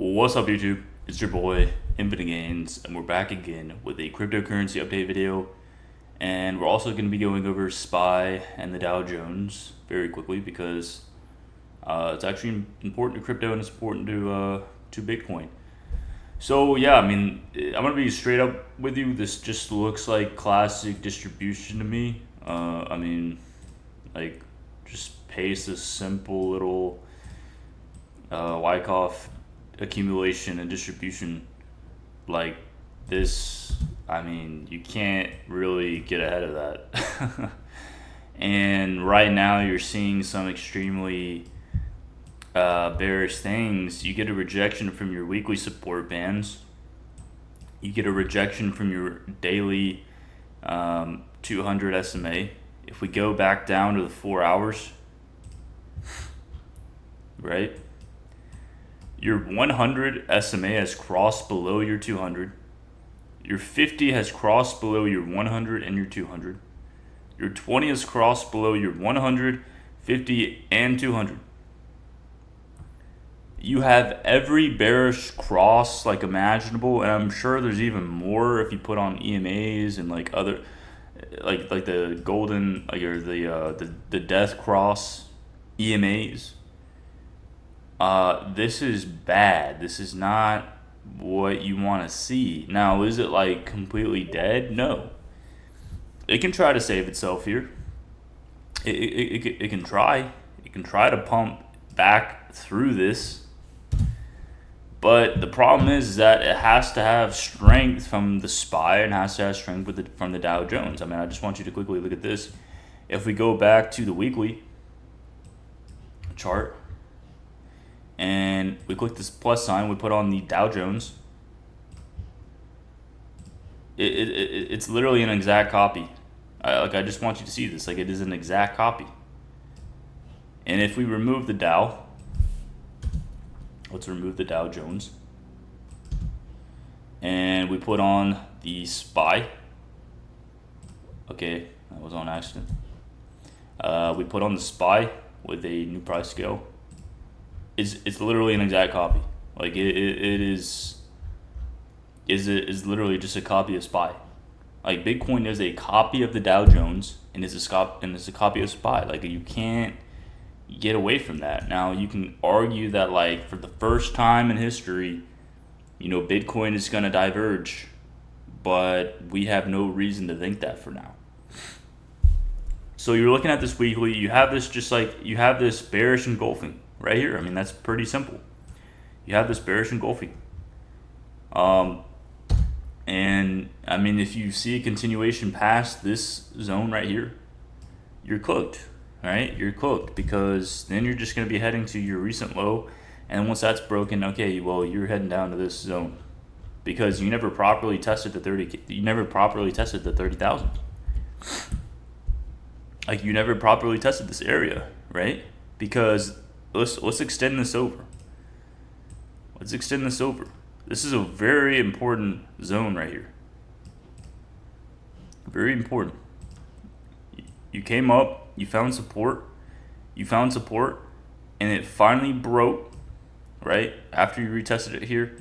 What's up, YouTube? It's your boy Infinite Gains, and we're back again with a cryptocurrency update video. And we're also going to be going over SPY and the Dow Jones very quickly because it's actually important to crypto and it's important to Bitcoin. So yeah, I'm gonna be straight up with you. This just looks like classic distribution to me. Like just paste a simple little Wyckoff accumulation and distribution like this. You can't really get ahead of that. And right now you're seeing some extremely bearish things. You get a rejection from your weekly support bands. You get a rejection from your daily 200 SMA. If we go back down to the 4 hours, right? Your 100 SMA has crossed below your 200. Your 50 has crossed below your 100 and your 200. Your 20 has crossed below your 100, 50, and 200. You have every bearish cross like imaginable, and I'm sure there's even more if you put on EMAs and like other, like the golden, or the death cross EMAs. This is bad. This is not what you want to see. Now, is it like completely dead? No. It can try to save itself here. It can try. It can try to pump back through this. But the problem is that it has to have strength from the SPY and has to have strength from the Dow Jones. I just want you to quickly look at this. If we go back to the weekly chart and we click this plus sign, we put on the Dow Jones. It's literally an exact copy. I just want you to see this. Like, it is an exact copy. And if we remove the Dow, let's remove the Dow Jones, and we put on the SPY. Okay, that was on accident. We put on the SPY with a new price scale. It's literally an exact copy. Like it is literally just a copy of SPY. Like, Bitcoin is a copy of the Dow Jones and it's a copy of SPY. Like, you can't get away from that. Now, you can argue that, like, for the first time in history, Bitcoin is going to diverge, but we have no reason to think that for now. So you're looking at this weekly, you have this bearish engulfing right here. That's pretty simple. You have this bearish engulfing. And if you see a continuation past this zone right here, you're cooked. Right? You're cooked, because then you're just going to be heading to your recent low, and once that's broken, okay, well, you're heading down to this zone because you never properly tested the 30. You never properly tested the 30,000. Like, you never properly tested this area, right? Because let's extend this over. Let's extend this over. This is a very important zone right here. Very important. You came up, you found support, and it finally broke, right? After you retested it here,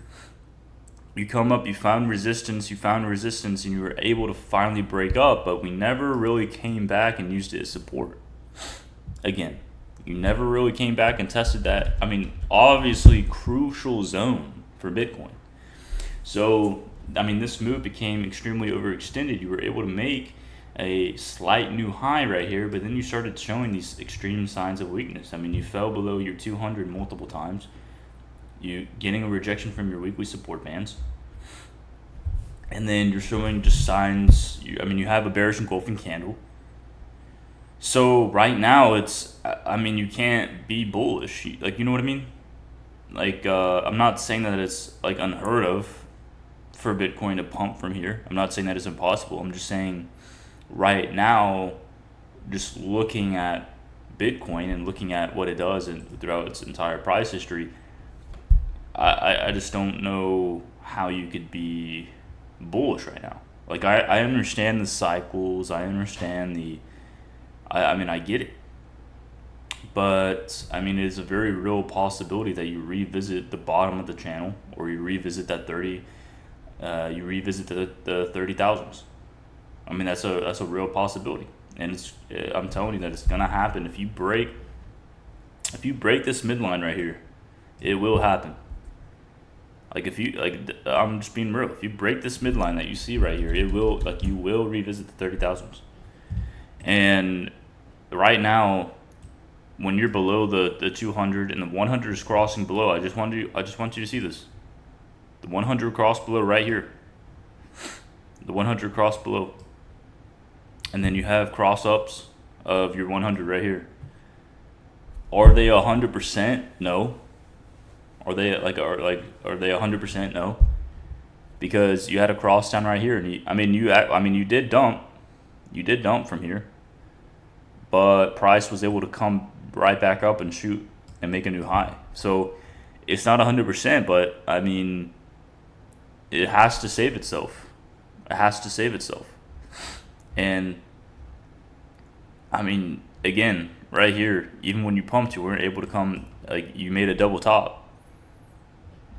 you come up, you found resistance, and you were able to finally break up, but we never really came back and used it as support. Again, you never really came back and tested that. Obviously crucial zone for Bitcoin. So, this move became extremely overextended. You were able to make a slight new high right here, but then you started showing these extreme signs of weakness. You fell below your 200 multiple times. You getting a rejection from your weekly support bands, and then you're showing just signs. You have a bearish engulfing candle. So right now it's, you can't be bullish. Like, you know what I mean? Like, I'm not saying that it's like unheard of for Bitcoin to pump from here. I'm not saying that it's impossible. I'm just saying, right now, just looking at Bitcoin and looking at what it does and throughout its entire price history, I just don't know how you could be bullish right now. Like, I understand the cycles. I understand I get it. But I mean, it's a very real possibility that you revisit the bottom of the channel, or you revisit that 30, you revisit the 30,000s. I mean, that's a real possibility, and I'm telling you that it's gonna happen if you break this midline right here, it will happen. Like if you I'm just being real. If you break this midline that you see right here, it will you will revisit the 30,000s. And right now, when you're below the 200 and the 100 is crossing below, I just want you to see this. The 100 cross below right here. The 100 cross below. And then you have cross ups of your 100 right here. Are they 100%? No. Are they are they 100%? No. Because you had a cross down right here, and you did dump from here, but price was able to come right back up and shoot and make a new high. So it's not 100%, but I mean, it has to save itself. It has to save itself. And I mean, again, right here, even when you pumped, you weren't able to come, you made a double top.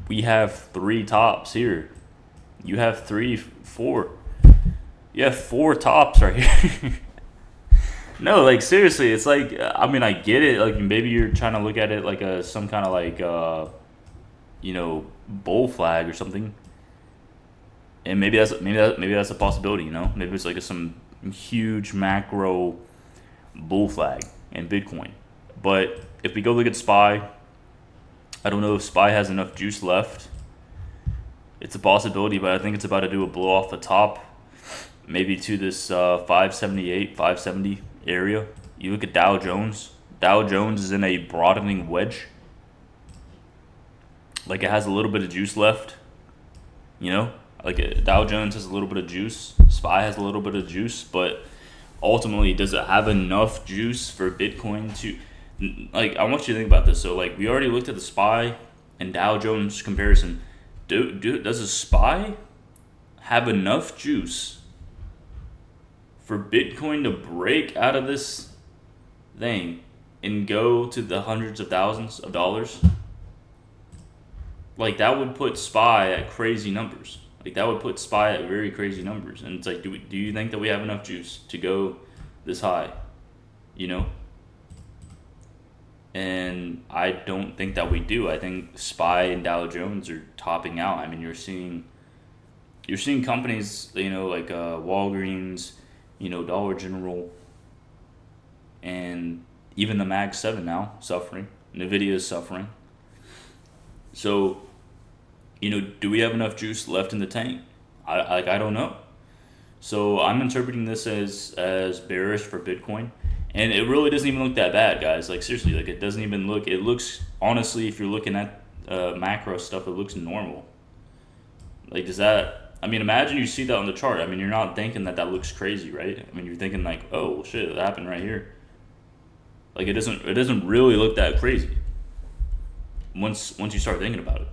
We have 3 tops here. You have 4. You have 4 tops right here. No, seriously, it's I mean, I get it. Maybe you're trying to look at it like some kind of bull flag or something. And maybe that's a possibility, Maybe it's some huge macro bull flag in Bitcoin. But if we go look at SPY, I don't know if SPY has enough juice left. It's a possibility, but I think it's about to do a blow off the top, maybe to this 578, 570 area. You look at Dow Jones. Dow Jones is in a broadening wedge. It has a little bit of juice left. Dow Jones has a little bit of juice. SPY has a little bit of juice, but ultimately, does it have enough juice for Bitcoin to... I want you to think about this. So, we already looked at the SPY and Dow Jones comparison. Does a SPY have enough juice for Bitcoin to break out of this thing and go to the hundreds of thousands of dollars? That would put SPY at crazy numbers. That would put SPY at very crazy numbers. And it's do you think that we have enough juice to go this high? And I don't think that we do. I think SPY and Dow Jones are topping out. I mean, you're seeing companies, Walgreens, Dollar General, and even the Mag 7 now suffering. Nvidia is suffering. So, do we have enough juice left in the tank? I don't know. So I'm interpreting this as bearish for Bitcoin. And it really doesn't even look that bad, guys. Seriously, it doesn't even look... It looks, honestly, if you're looking at macro stuff, it looks normal. Does that... I mean, imagine you see that on the chart. I mean, you're not thinking that looks crazy, right? I mean, you're thinking oh, well, shit, that happened right here. It doesn't really look that crazy once you start thinking about it.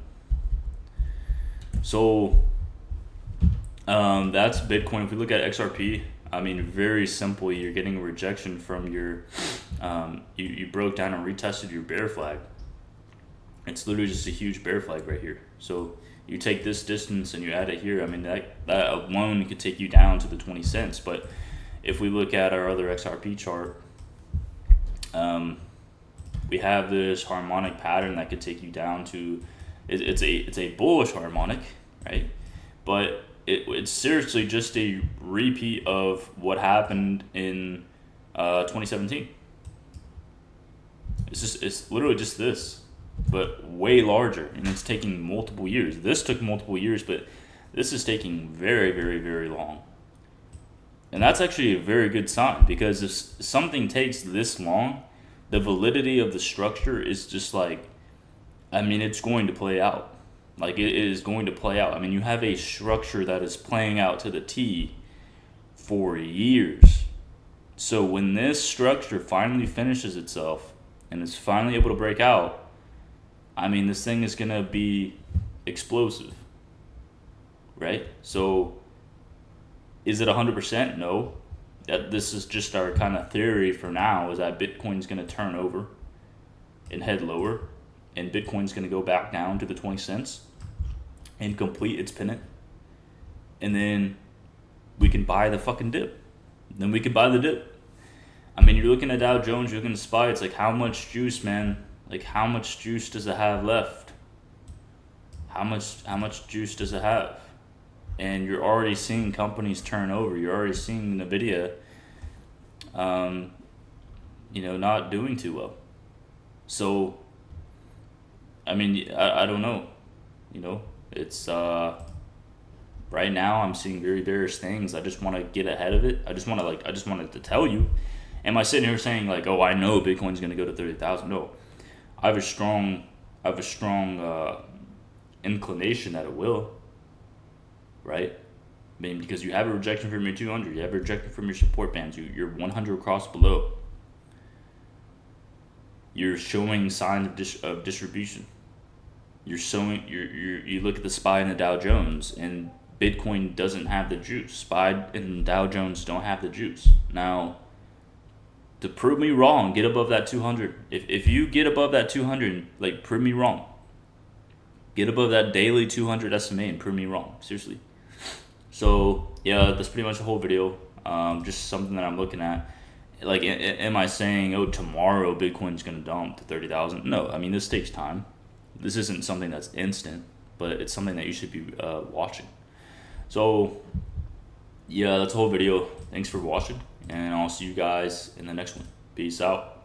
So, that's Bitcoin. If we look at XRP... I mean, very simply, you're getting a rejection from your, you broke down and retested your bear flag. It's literally just a huge bear flag right here. So you take this distance and you add it here. I mean, that alone could take you down to the 20 cents. But if we look at our other XRP chart, we have this harmonic pattern that could take you down to, it's a bullish harmonic, right? But it's seriously just a repeat of what happened in 2017. It's literally just this, but way larger, and it's taking multiple years. This took multiple years, but this is taking very, very, very long. And that's actually a very good sign, because if something takes this long, the validity of the structure is just it's going to play out. It is going to play out. I mean, you have a structure that is playing out to the T for years. So when this structure finally finishes itself and is finally able to break out, I mean, this thing is going to be explosive, right? So is it 100%? No. This is just our kind of theory for now, is that Bitcoin's going to turn over and head lower, and Bitcoin's going to go back down to the 20 cents and complete its pennant, and then we can buy the fucking dip. Then we could buy the dip. I mean, you're looking at Dow Jones, you're looking at SPY, it's like, how much juice, man? Like, how much juice does it have left? How much juice does it have? And you're already seeing companies turn over. You're already seeing NVIDIA, not doing too well. So, I mean, I don't know. It's right now I'm seeing very bearish things. I just want to get ahead of it. I just wanted to tell you. Am I sitting here saying like, oh, I know Bitcoin's gonna go to 30,000? No, I have a strong inclination that it will. Right? I mean, because you have a rejection from your 200, you have a rejection from your support bands. You're 100 across below. You're showing signs of distribution. You're showing you look at the SPY and the Dow Jones, and Bitcoin doesn't have the juice. SPY and Dow Jones don't have the juice. Now, to prove me wrong, get above that 200. If you get above that 200, like, prove me wrong. Get above that daily 200 SMA and prove me wrong. Seriously. So, yeah, that's pretty much the whole video. Just something that I'm looking at. Like, am I saying, oh, tomorrow Bitcoin's going to dump to 30,000? No, I mean, this takes time. This isn't something that's instant, but it's something that you should be watching. So, yeah, that's the whole video. Thanks for watching, and I'll see you guys in the next one. Peace out.